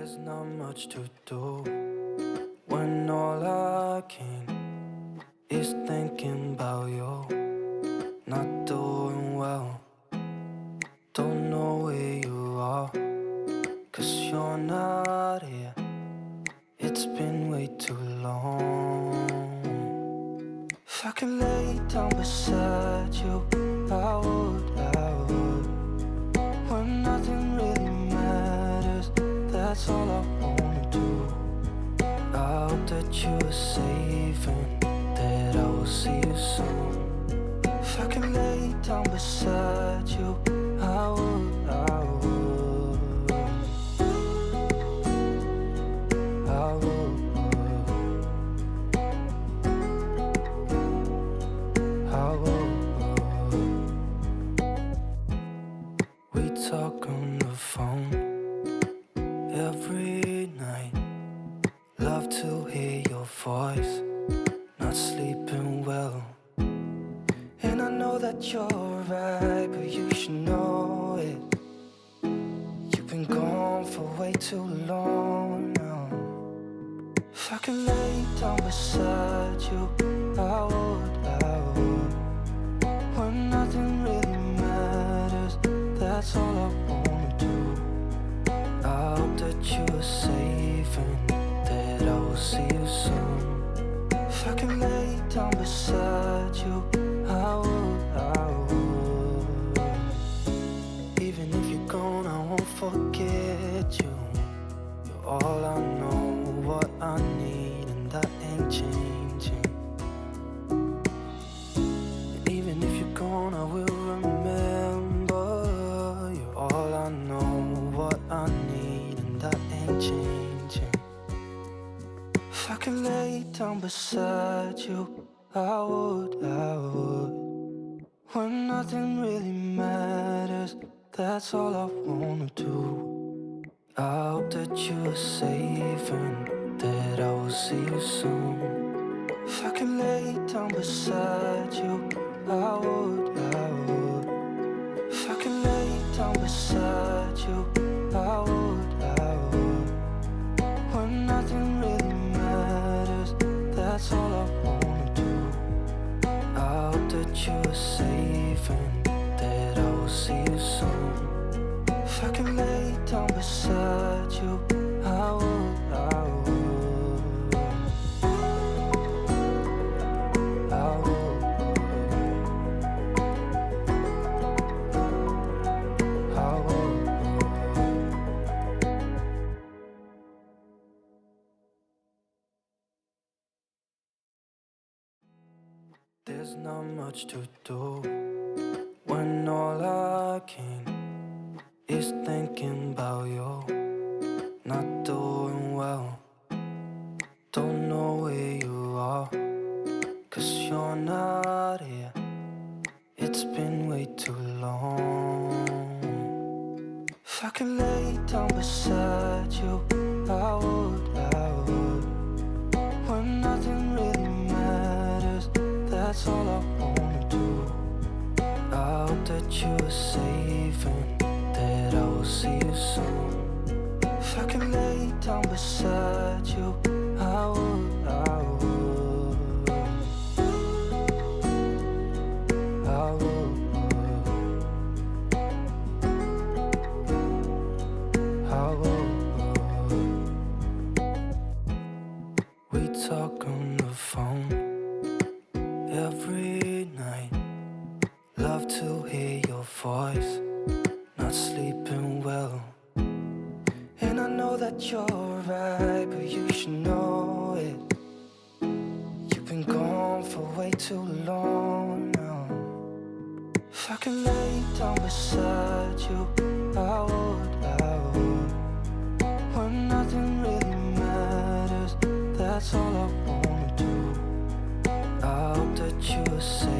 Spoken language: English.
There's not much to do when all I can is thinking about you. Not doing well, don't know where you are, 'cause you're not here. It's been way too long. If I could lay down beside you, I would, when nothing really matters, that's all I wanna do. I hope that you are safe and that I will see you soon. If I could lay down beside you, I would, I would, I would, I would. We talk on the phone every night. Love to hear your voice, not sleeping well. And I know that you're right, but you should know it. You've been gone for way too long now. If I could lay down beside you, I would, I would. When nothing really matters, that's all I wanna do. I hope that you are safe and that I will see you soon. If I could lay down beside you, I would, I would. Even if you're gone, I won't forget you. You're all I know, what I need, and that ain't changing. And even if you're gone, I will remember. You're all I know, what I need, and that ain't changing. If I could lay down beside you, I would, I would. When nothing really matters, that's all I wanna do. I hope that you are safe and that I will see you soon. If I could lay down beside you, I would, I would. If I could lay down beside you, I would, I would. When nothing really matters, that's all I wanna do. I hope that you are safe and that I will see you soon. If I could lay down beside you, I would, I would, I would, I would. There's not much to do when all I can is thinking about you. Not doing well, don't know where you are, 'cause you're not here. It's been way too long. If I could lay down beside you, I would, I would. When nothing really matters, that's all I wanna do. I hope that you are safe and that I will see you soon. If I could lay down beside you, I would, I would, I would, I would. We talk on the phone every night. Love to hear your voice, not sleeping well. And I know that you're right, but you should know it. You've been gone for way too long now. If I could lay down beside you, I would, I would. When nothing really matters, that's all I wanna do. I hope that you are safe